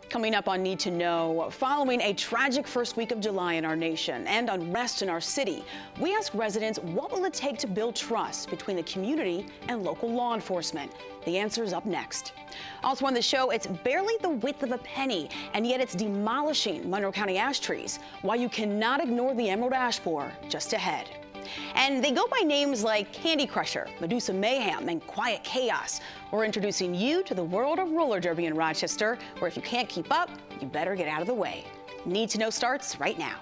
Coming up on Need to Know, following a tragic first week of July in our nation and unrest in our city, we ask residents, what will it take to build trust between the community and local law enforcement? The answer is up next. Also on the show, it's barely the width of a penny, and yet it's demolishing Monroe County ash trees. Why you cannot ignore the emerald ash borer just ahead. And they go by names like Candy Crusher, Medusa Mayhem, and Quiet Chaos. We're introducing you to the world of roller derby in Rochester, where if you can't keep up, you better get out of the way. Need to Know starts right now.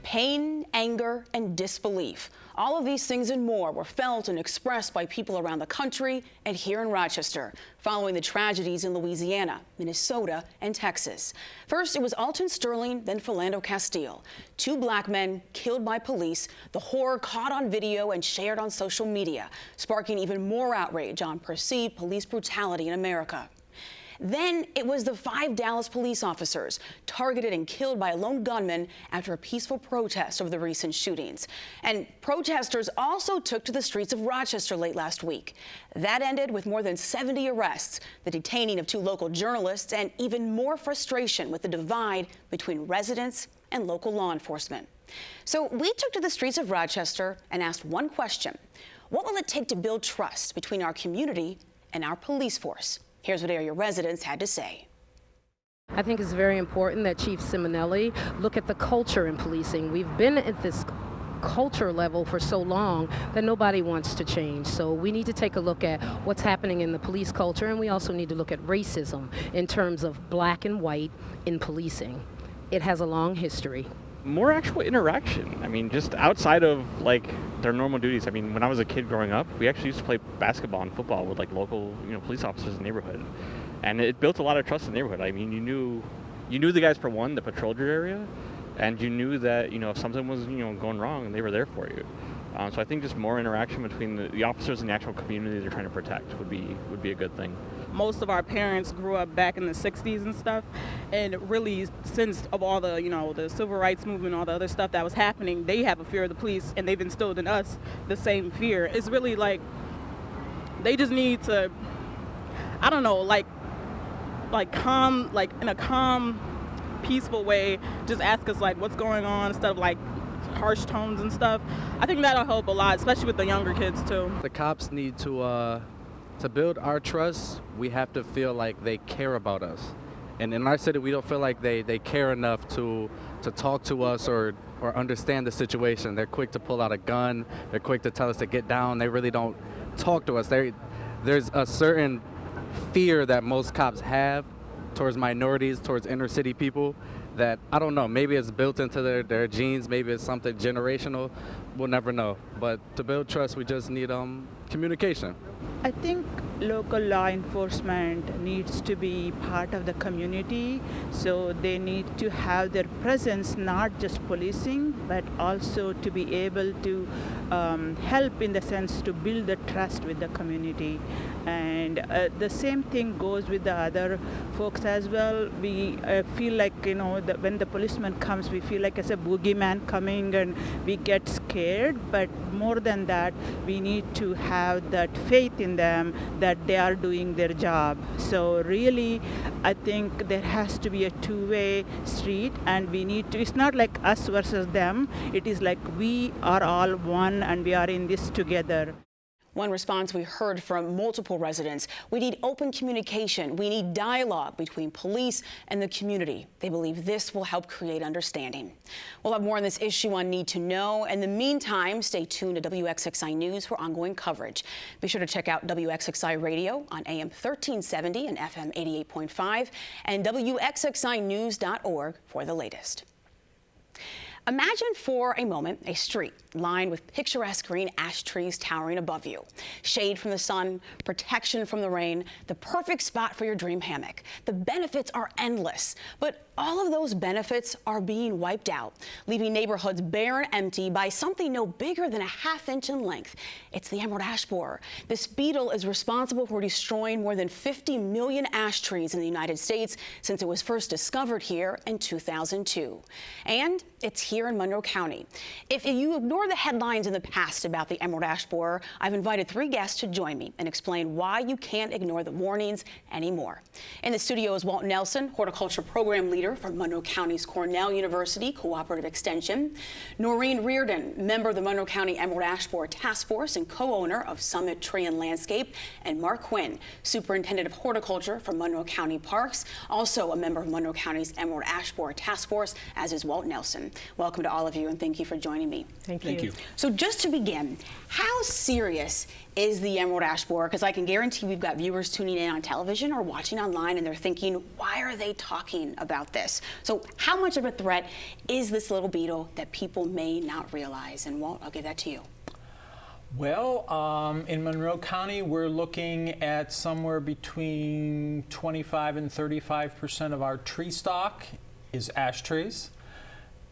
Pain, anger, and disbelief. All of these things and more were felt and expressed by people around the country and here in Rochester, following the tragedies in Louisiana, Minnesota, and Texas. First, it was Alton Sterling, then Philando Castile. Two black men killed by police, the horror caught on video and shared on social media, sparking even more outrage on perceived police brutality in America. Then it was the 5 Dallas police officers targeted and killed by a lone gunman after a peaceful protest over the recent shootings. And protesters also took to the streets of Rochester late last week. That ended with more than 70 arrests, the detaining of 2 local journalists, and even more frustration with the divide between residents and local law enforcement. So we took to the streets of Rochester and asked one question: what will it take to build trust between our community and our police force? Here's what area residents had to say. I think it's very important that Chief Simonelli look at the culture in policing. We've been at this culture level for so long that nobody wants to change. So we need to take a look at what's happening in the police culture, and we also need to look at racism in terms of black and white in policing. It has a long history. More actual interaction. I mean, just outside of like their normal duties. I mean, when I was a kid growing up, we actually used to play basketball and football with like local, police officers in the neighborhood, and it built a lot of trust in the neighborhood. I mean, you knew the guys for one that patrolled your area, and you knew that if something was going wrong, they were there for you. So I think just more interaction between the officers and the actual community they're trying to protect would be a good thing. Most of our parents grew up back in the 60s and stuff, and really since of all the the civil rights movement, all the other stuff that was happening, they have a fear of the police, and they've instilled in us the same fear. It's really like they just need to, I don't know, like calm, like in a calm, peaceful way, just ask us like what's going on instead of like harsh tones and stuff. I think that'll help a lot, especially with the younger kids too. The cops need to build our trust. We have to feel like they care about us. And in our city, we don't feel like they care enough to talk to us or understand the situation. They're quick to pull out a gun. They're quick to tell us to get down. They really don't talk to us. There's a certain fear that most cops have towards minorities, towards inner city people, that, I don't know, maybe it's built into their genes, maybe it's something generational, we'll never know. But to build trust, we just need communication. I think local law enforcement needs to be part of the community, so they need to have their presence, not just policing, but also to be able to help in the sense to build the trust with the community. And the same thing goes with the other folks as well. We feel like, when the policeman comes, we feel like it's a boogeyman coming and we get scared. But more than that, we need to have that faith in them that they are doing their job. So really, I think there has to be a two-way street, and we need to, it's not like us versus them. It is like we are all one and we are in this together. One response we heard from multiple residents: we need open communication. We need dialogue between police and the community. They believe this will help create understanding. We'll have more on this issue on Need to Know. In the meantime, stay tuned to WXXI News for ongoing coverage. Be sure to check out WXXI Radio on AM 1370 and FM 88.5 and WXXInews.org for the latest. Imagine for a moment a street lined with picturesque green ash trees towering above you. Shade from the sun, protection from the rain, the perfect spot for your dream hammock. The benefits are endless, but all of those benefits are being wiped out, leaving neighborhoods bare and empty by something no bigger than a ½ inch in length. It's the emerald ash borer. This beetle is responsible for destroying more than 50 million ash trees in the United States since it was first discovered here in 2002. And it's here in Monroe County. If you ignore the headlines in the past about the emerald ash borer, I've invited 3 guests to join me and explain why you can't ignore the warnings anymore. In the studio is Walt Nelson, horticulture program leader from Monroe County's Cornell University Cooperative Extension; Noreen Reardon, member of the Monroe County Emerald Ash Borer Task Force and co-owner of Summit Tree and Landscape; and Mark Quinn, superintendent of horticulture for Monroe County Parks, also a member of Monroe County's Emerald Ash Borer Task Force, as is Walt Nelson. Welcome to all of you, and thank you for joining me. Thank you. Thank you. So just to begin, how serious is the emerald ash borer? Because I can guarantee we've got viewers tuning in on television or watching online, and they're thinking, why are they talking about this? So how much of a threat is this little beetle that people may not realize? And Walt, I'll give that to you. Well, in Monroe County, we're looking at somewhere between 25 and 35% of our tree stock is ash trees,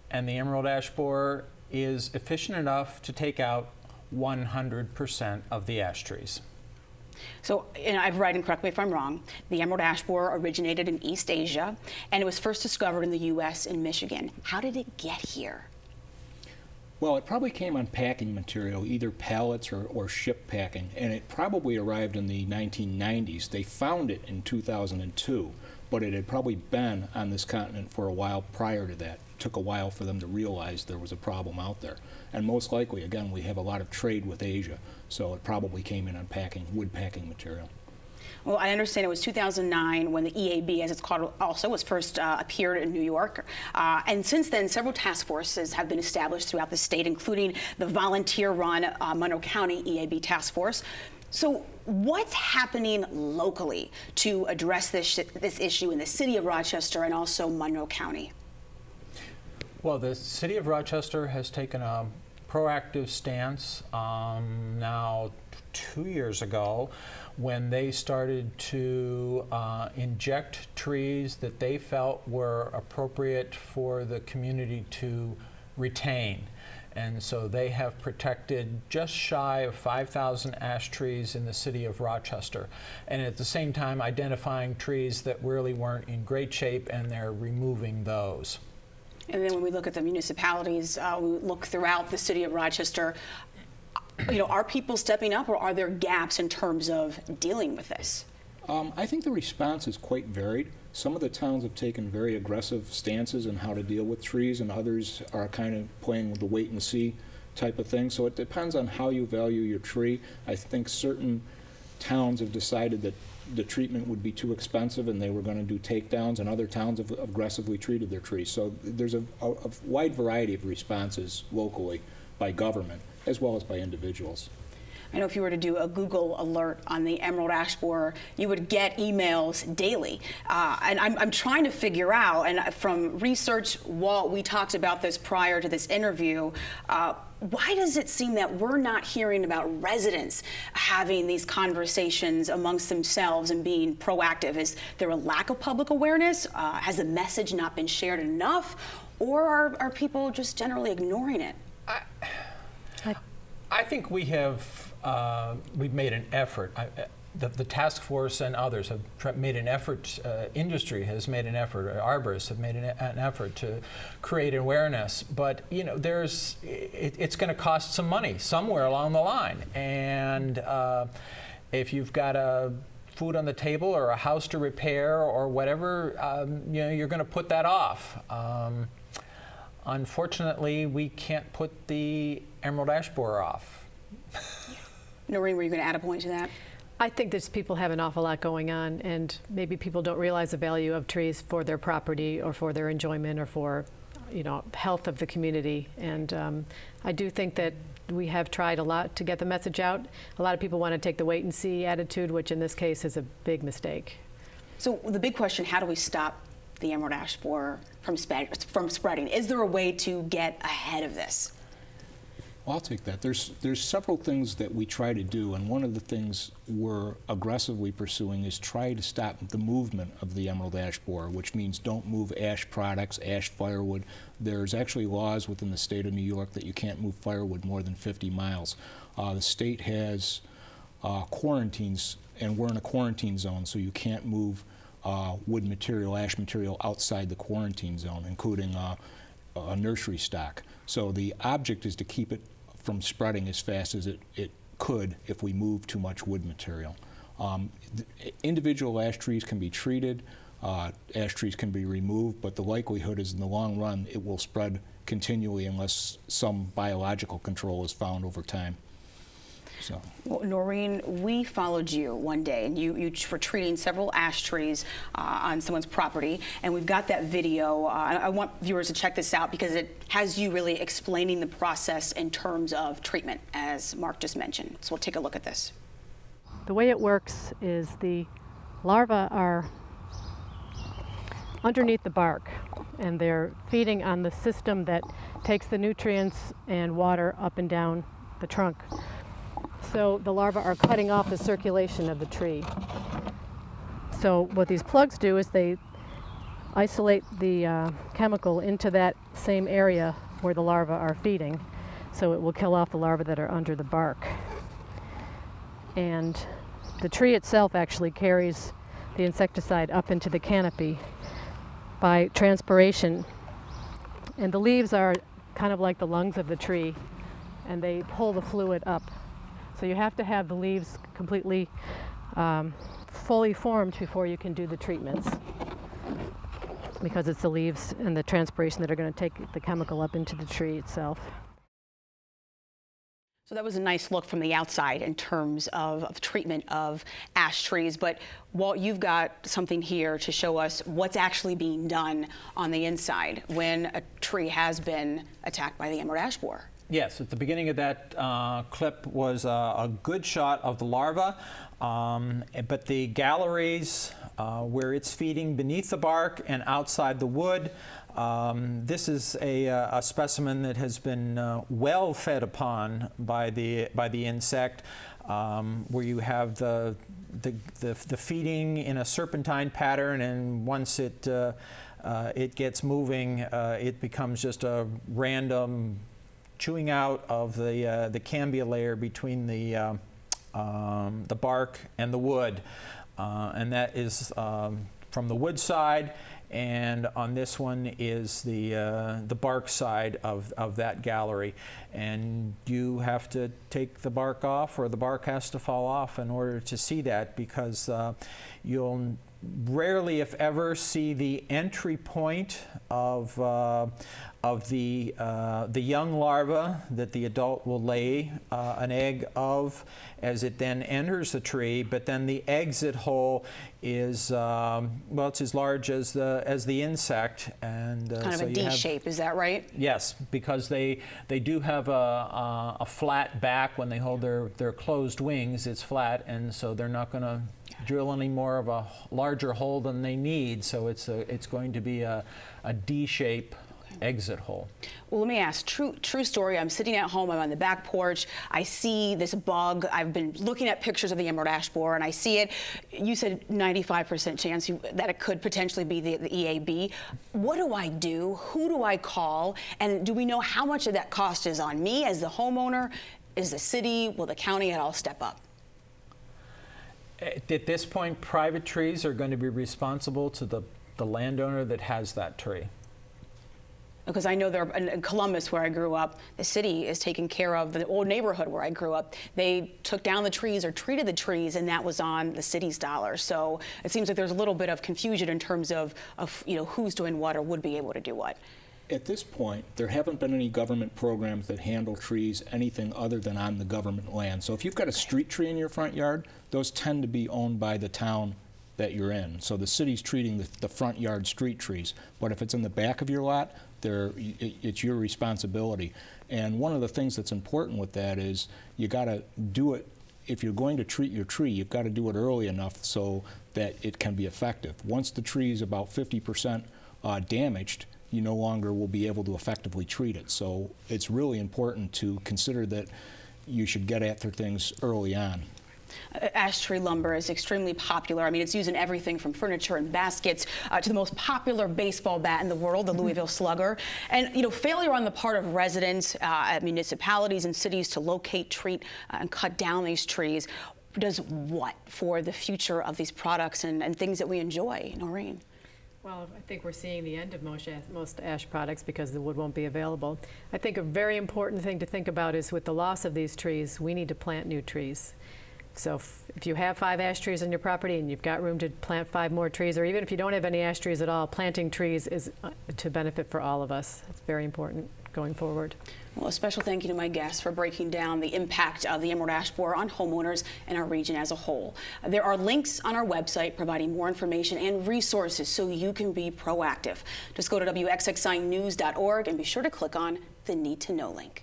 and the emerald ash borer is efficient enough to take out 100% of the ash trees. So, and I've read, and correct me if I'm wrong, the emerald ash borer originated in East Asia, and it was first discovered in the U.S. in Michigan. How did it get here? Well, it probably came on packing material, either pallets or ship packing, and it probably arrived in the 1990s. They found it in 2002, but it had probably been on this continent for a while prior to that. It took a while for them to realize there was a problem out there. And most likely, again, we have a lot of trade with Asia, so it probably came in on wood packing material. Well, I understand it was 2009 when the EAB, as it's called also, was first appeared in New York. And since then, several task forces have been established throughout the state, including the volunteer-run Monroe County EAB Task Force. So what's happening locally to address this issue in the city of Rochester and also Monroe County? Well, the city of Rochester has taken a proactive stance now 2 years ago when they started to inject trees that they felt were appropriate for the community to retain. And so they have protected just shy of 5,000 ash trees in the city of Rochester. And at the same time identifying trees that really weren't in great shape, and they're removing those. And then when we look at the municipalities, we look throughout the city of Rochester, you know, are people stepping up, or are there gaps in terms of dealing with this? I think the response is quite varied. Some of the towns have taken very aggressive stances on how to deal with trees, and others are kind of playing with the wait and see type of thing. So it depends on how you value your tree. I think certain towns have decided that the treatment would be too expensive and they were going to do takedowns, and other towns have aggressively treated their trees. So there's a wide variety of responses locally by government as well as by individuals. I know if you were to do a Google alert on the emerald ash borer, you would get emails daily. And I'm trying to figure out, and from research, Walt, we talked about this prior to this interview, why does it seem that we're not hearing about residents having these conversations amongst themselves and being proactive? Is there a lack of public awareness? Has the message not been shared enough? Or are people just generally ignoring it? I think we have we've made an effort. The task force and others have made an effort. Industry has made an effort. Arborists have made an effort to create awareness. But you know, it's going to cost some money somewhere along the line. And if you've got food on the table or a house to repair or whatever, you know, you're going to put that off. Unfortunately, we can't put the emerald ash borer off. Noreen, were you going to add a point to that? I think that people have an awful lot going on, and maybe people don't realize the value of trees for their property or for their enjoyment or for, health of the community. And I do think that we have tried a lot to get the message out. A lot of people want to take the wait and see attitude, which in this case is a big mistake. So the big question, how do we stop the emerald ash borer from spreading? Is there a way to get ahead of this? Well, I'll take that. There's several things that we try to do, and one of the things we're aggressively pursuing is try to stop the movement of the emerald ash borer, which means don't move ash products, ash firewood. There's actually laws within the state of New York that you can't move firewood more than 50 miles. The state has quarantines, and we're in a quarantine zone, so you can't move wood material, ash material outside the quarantine zone, including a nursery stock. So the object is to keep it from spreading as fast as it could if we move too much wood material. Individual ash trees can be treated, ash trees can be removed, but the likelihood is in the long run it will spread continually unless some biological control is found over time. So. Well, Noreen, we followed you one day, and you were treating several ash trees on someone's property, and we've got that video. I want viewers to check this out because it has you really explaining the process in terms of treatment, as Mark just mentioned. So we'll take a look at this. The way it works is the larvae are underneath the bark, and they're feeding on the system that takes the nutrients and water up and down the trunk. So the larvae are cutting off the circulation of the tree. So what these plugs do is they isolate the chemical into that same area where the larvae are feeding. So it will kill off the larvae that are under the bark. And the tree itself actually carries the insecticide up into the canopy by transpiration. And the leaves are kind of like the lungs of the tree, and they pull the fluid up. So you have to have the leaves completely fully formed before you can do the treatments, because it's the leaves and the transpiration that are going to take the chemical up into the tree itself. So that was a nice look from the outside in terms of treatment of ash trees. But Walt, you've got something here to show us what's actually being done on the inside when a tree has been attacked by the emerald ash borer. Yes, at the beginning of that clip was a good shot of the larva, but the galleries where it's feeding beneath the bark and outside the wood, this is a specimen that has been well fed upon by the insect, where you have the feeding in a serpentine pattern, and once it gets moving, it becomes just a random chewing out of the cambia layer between the bark and the wood, and that is from the wood side, and on this one is the bark side of that gallery, and you have to take the bark off, or the bark has to fall off in order to see that, because you'll rarely, if ever, see the entry point of the young larva that the adult will lay an egg of as it then enters the tree. But then the exit hole is well, it's as large as the insect, and kind of so a D shape. Is that right? Yes, because they do have a flat back when they hold their closed wings. It's flat, and so they're not going to drill any more of a larger hole than they need. So it's going to be a D shape exit hole. Well, let me ask, true story. I'm sitting at home, I'm on the back porch, I see this bug. I've been looking at pictures of the emerald ash borer, and I see it. You said 95% chance that it could potentially be the EAB. What do I do? Who do I call? And do we know how much of that cost is on me as the homeowner? Is the city, will the county at all step up? At this point, private trees are going to be responsible to the landowner that has that tree. Because I know there in Columbus, where I grew up, the city is taking care of the old neighborhood where I grew up. They took down the trees or treated the trees, and that was on the city's dollar. So it seems like there's a little bit of confusion in terms of who's doing what or would be able to do what. At this point, there haven't been any government programs that handle trees anything other than on the government land. So if you've got a street tree in your front yard, those tend to be owned by the town that you're in. So the city's treating the front yard street trees. But if it's in the back of your lot, it's your responsibility. And one of the things that's important with that is you got to do it. If you're going to treat your tree, you've got to do it early enough so that it can be effective. Once the tree is about 50% damaged, you no longer will be able to effectively treat it. So it's really important to consider that you should get after things early on. Ash tree lumber is extremely popular. I mean, it's used in everything from furniture and baskets to the most popular baseball bat in the world, the Louisville Slugger. And, you know, failure on the part of residents at municipalities and cities to locate, treat, and cut down these trees does what for the future of these products and things that we enjoy, Noreen? Well, I think we're seeing the end of most ash products because the wood won't be available. I think a very important thing to think about is with the loss of these trees, we need to plant new trees. So if you have 5 ash trees on your property and you've got room to plant 5 more trees, or even if you don't have any ash trees at all, planting trees is to benefit for all of us. It's very important going forward. Well, a special thank you to my guests for breaking down the impact of the emerald ash borer on homeowners and our region as a whole. There are links on our website providing more information and resources so you can be proactive. Just go to WXXInews.org and be sure to click on the Need to Know link.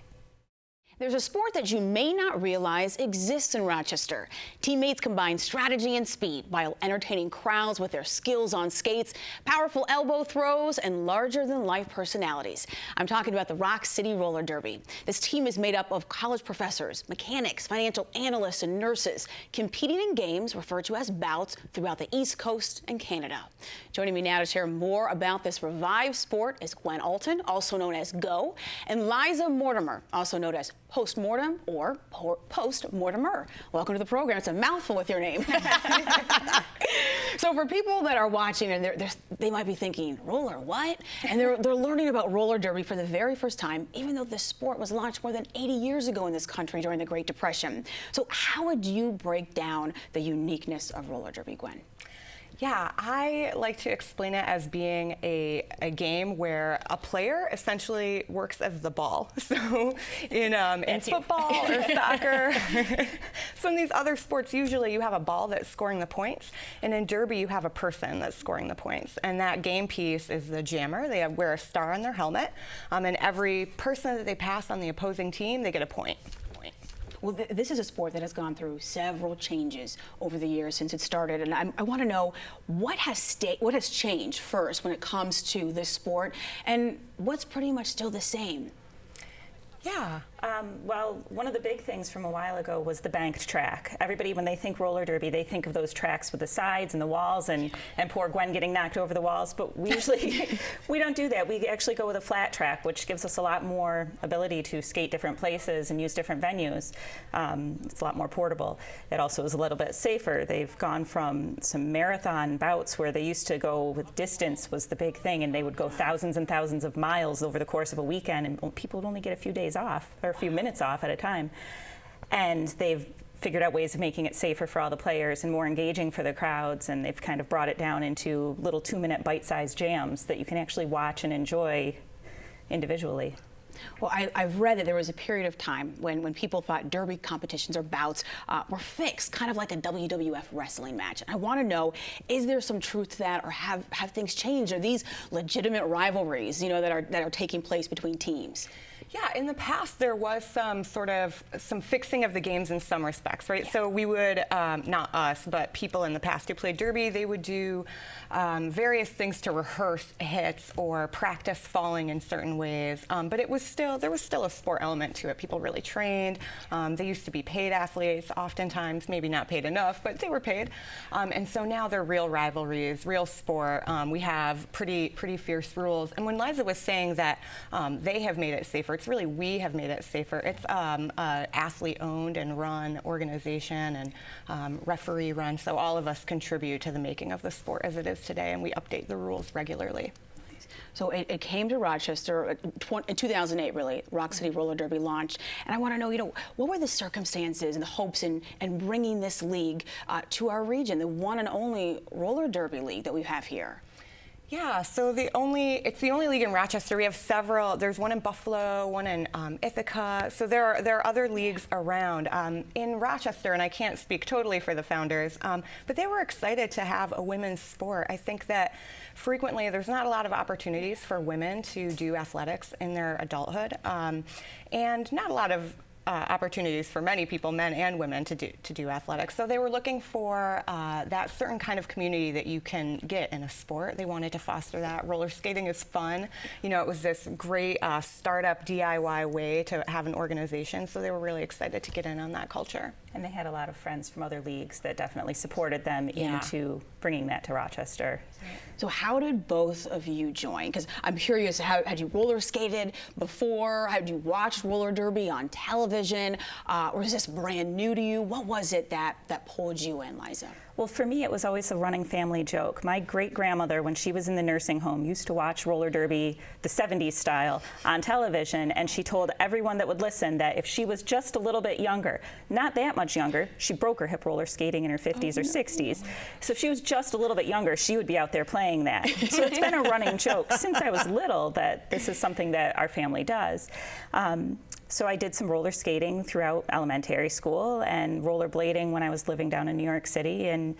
There's a sport that you may not realize exists in Rochester. Teammates combine strategy and speed while entertaining crowds with their skills on skates, powerful elbow throws, and larger-than-life personalities. I'm talking about the Rock City Roller Derby. This team is made up of college professors, mechanics, financial analysts, and nurses, competing in games referred to as bouts throughout the East Coast and Canada. Joining me now to share more about this revived sport is Gwen Alton, also known as Go, and Liza Mortimer, also known as Postmortem or Post-Mortimer. Welcome to the program. It's a mouthful with your name. So for people that are watching and they might be thinking, roller what? And they're learning about roller derby for the very first time, even though this sport was launched more than 80 years ago in this country during the Great Depression. So how would you break down the uniqueness of roller derby, Gwen? Yeah, I like to explain it as being a game where a player essentially works as the ball. So in football or soccer, so in these other sports, usually you have a ball that's scoring the points, and in derby you have a person that's scoring the points. And that game piece is the jammer. They wear a star on their helmet, and every person that they pass on the opposing team, they get a point. Well, this is a sport that has gone through several changes over the years since it started, and I want to know what has changed first when it comes to this sport, and what's pretty much still the same. Yeah. Well, one of the big things from a while ago was the banked track. Everybody, when they think roller derby, they think of those tracks with the sides and the walls and poor Gwen getting knocked over the walls. But we usually, we don't do that. We actually go with a flat track, which gives us a lot more ability to skate different places and use different venues. It's a lot more portable. It also is a little bit safer. They've gone from some marathon bouts where they used to go with distance was the big thing, and they would go thousands and thousands of miles over the course of a weekend, and people would only get a few days off, or a few minutes off at a time. And they've figured out ways of making it safer for all the players and more engaging for the crowds, and they've kind of brought it down into little 2-minute bite-sized jams that you can actually watch and enjoy individually. Well, I've read that there was a period of time when people thought derby competitions or bouts were fixed, kind of like a WWF wrestling match. And I want to know, is there some truth to that, or have things changed? Are these legitimate rivalries, you know, that are taking place between teams? Yeah, in the past there was some fixing of the games in some respects, right? Yeah. So we would, not us, but people in the past who played derby, they would do various things to rehearse hits or practice falling in certain ways. But there was still a sport element to it. People really trained. They used to be paid athletes, oftentimes, maybe not paid enough, but they were paid. And so now they're real rivalries, real sport. We have pretty fierce rules. And when Liza was saying that they have made it safer, it's really we have made it safer. It's athlete-owned and run organization and referee run, so all of us contribute to the making of the sport as it is today, and we update the rules regularly. So it came to Rochester in 2008, really. Rock City Roller Derby launched, and I want to know, you know, what were the circumstances and the hopes in bringing this league to our region, the one and only roller derby league that we have here? Yeah, so it's the only league in Rochester. We have several. There's one in Buffalo, one in Ithaca. So there are other leagues around in Rochester, and I can't speak totally for the founders, but they were excited to have a women's sport. I think that frequently there's not a lot of opportunities for women to do athletics in their adulthood, and not a lot of opportunities for many people, men and women, to do athletics. So they were looking for that certain kind of community that you can get in a sport. They wanted to foster that. Roller skating is fun. You know, it was this great startup DIY way to have an organization. So they were really excited to get in on that culture. And they had a lot of friends from other leagues that definitely supported them into bringing that to Rochester. So how did both of you join? Because I'm curious, had you roller skated before? Had you watched roller derby on television? Or is this brand new to you? What was it that pulled you in, Liza? Well, for me, it was always a running family joke. My great-grandmother, when she was in the nursing home, used to watch roller derby, the 70s style, on television, and she told everyone that would listen that if she was just a little bit younger, not that much younger, she broke her hip roller skating in her 50s or 60s. So if she was just a little bit younger, she would be out there playing that. So it's been a running joke since I was little that this is something that our family does. So I did some roller skating throughout elementary school and rollerblading when I was living down in New York City. And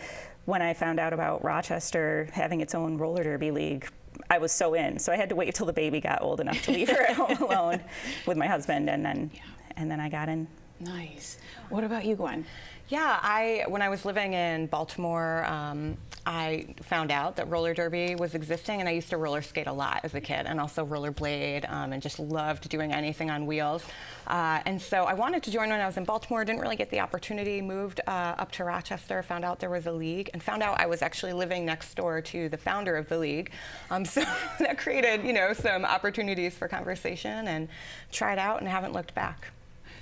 when I found out about Rochester having its own roller derby league, I was so in. So I had to wait until the baby got old enough to leave her at home alone with my husband, and then I got in. Nice. What about you, Gwen? Yeah, when I was living in Baltimore, I found out that roller derby was existing, and I used to roller skate a lot as a kid, and also rollerblade, and just loved doing anything on wheels. And so I wanted to join when I was in Baltimore, didn't really get the opportunity, moved up to Rochester, found out there was a league, and found out I was actually living next door to the founder of the league. So that created, some opportunities for conversation, and tried out and haven't looked back.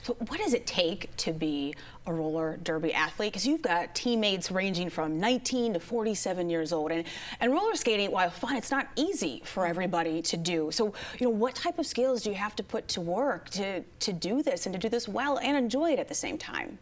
So what does it take to be a roller derby athlete? Because you've got teammates ranging from 19 to 47 years old. And roller skating, while fun, it's not easy for everybody to do. So, what type of skills do you have to put to work to do this and to do this well and enjoy it at the same time?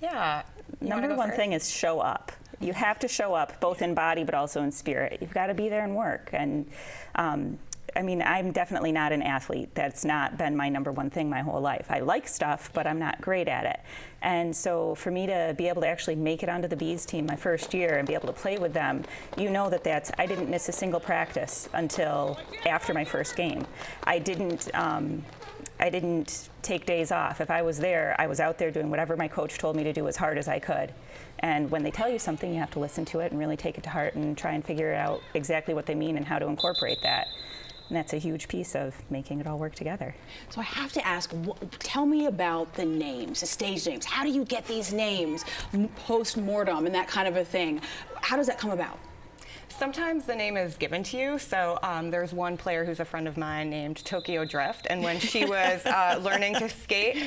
Yeah. Number one thing is show up. You have to show up both in body but also in spirit. You've got to be there and work. And I'm definitely not an athlete. That's not been my number one thing my whole life. I like stuff, but I'm not great at it. And so for me to be able to actually make it onto the Bees team my first year and be able to play with them, I didn't miss a single practice until after my first game. I didn't take days off. If I was there, I was out there doing whatever my coach told me to do as hard as I could. And when they tell you something, you have to listen to it and really take it to heart and try and figure out exactly what they mean and how to incorporate that. And that's a huge piece of making it all work together. So I have to ask, tell me about the names, the stage names. How do you get these names post-mortem and that kind of a thing? How does that come about? Sometimes the name is given to you. So there's one player who's a friend of mine named Tokyo Drift, and when she was learning to skate,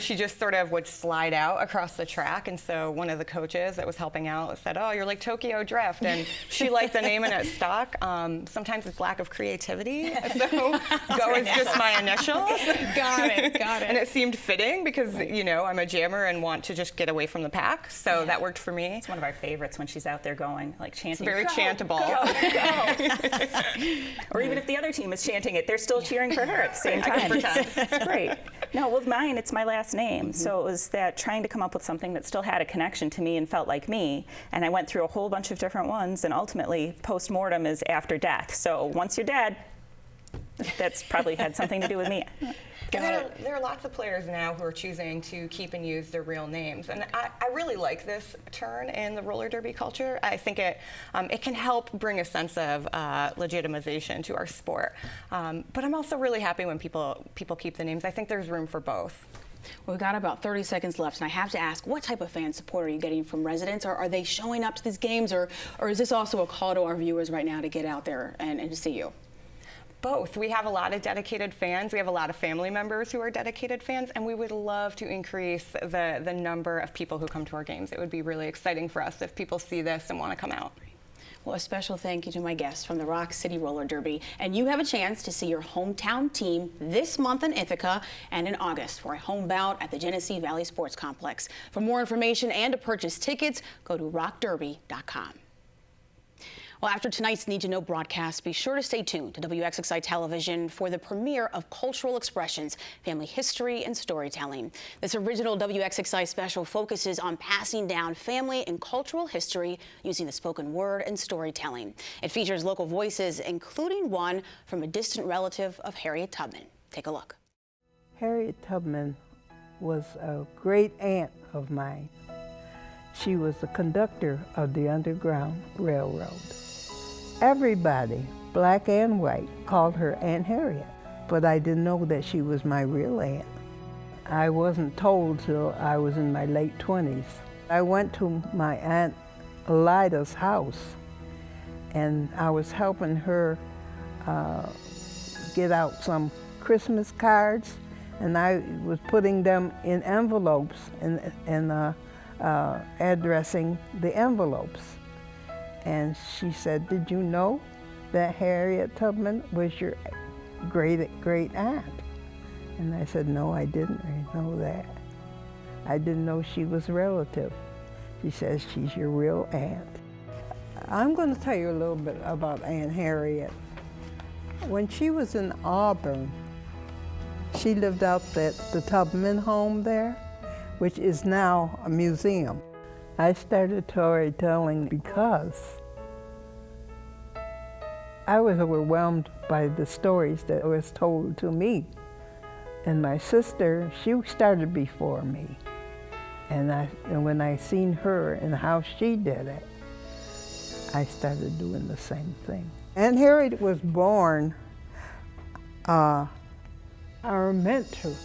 she just sort of would slide out across the track, and so one of the coaches that was helping out said, "Oh, you're like Tokyo Drift," and she liked the name and it stuck. Sometimes it's lack of creativity, so Go is just my initials. Got it. And it seemed fitting because I'm a jammer and want to just get away from the pack, so that worked for me. It's one of our favorites when she's out there going, like chanting. It's very chantable. Go. Or even if the other team is chanting it, they're still cheering for her at the same time. It's great. No, with mine, it's my last name. So it was that trying to come up with something that still had a connection to me and felt like me. And I went through a whole bunch of different ones, and ultimately, post-mortem is after death. So once you're dead, that's probably had something to do with me. There are lots of players now who are choosing to keep and use their real names, and I really like this turn in the roller derby culture. I think it can help bring a sense of legitimization to our sport. But I'm also really happy when people keep the names. I think there's room for both. We've got about 30 seconds left, and I have to ask, what type of fan support are you getting from residents? Are they showing up to these games, or is this also a call to our viewers right now to get out there and to see you? Both. We have a lot of dedicated fans. We have a lot of family members who are dedicated fans, and we would love to increase the number of people who come to our games. It would be really exciting for us if people see this and want to come out. Well, a special thank you to my guests from the Rock City Roller Derby. And you have a chance to see your hometown team this month in Ithaca and in August for a home bout at the Genesee Valley Sports Complex. For more information and to purchase tickets, go to rockderby.com. Well, after tonight's Need to Know broadcast, be sure to stay tuned to WXXI Television for the premiere of Cultural Expressions, Family History and Storytelling. This original WXXI special focuses on passing down family and cultural history using the spoken word and storytelling. It features local voices, including one from a distant relative of Harriet Tubman. Take a look. Harriet Tubman was a great aunt of mine. She was the conductor of the Underground Railroad. Everybody, black and white, called her Aunt Harriet, but I didn't know that she was my real aunt. I wasn't told till I was in my late 20s. I went to my Aunt Elida's house, and I was helping her get out some Christmas cards, and I was putting them in envelopes and addressing the envelopes. And she said, "Did you know that Harriet Tubman was your great aunt?" And I said, "No, I didn't know that. I didn't know she was a relative." She says, "She's your real aunt." I'm going to tell you a little bit about Aunt Harriet. When she was in Auburn, she lived out at the Tubman home there, which is now a museum. I started storytelling because I was overwhelmed by the stories that was told to me. And my sister, she started before me. And when I seen her and how she did it, I started doing the same thing. Aunt Harriet was born our mentor.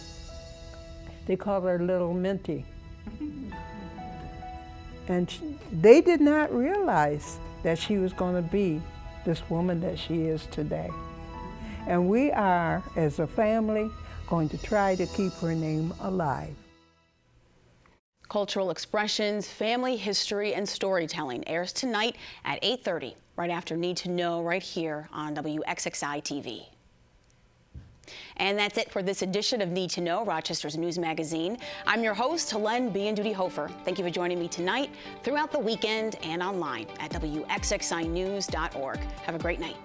They called her Little Minty. And they did not realize that she was going to be this woman that she is today. And we are, as a family, going to try to keep her name alive. Cultural Expressions, Family History and Storytelling airs tonight at 8:30, right after Need to Know, right here on WXXI TV. And that's it for this edition of Need to Know, Rochester's news magazine. I'm your host, Helene B. and Judy Hofer. Thank you for joining me tonight, throughout the weekend, and online at WXXInews.org. Have a great night.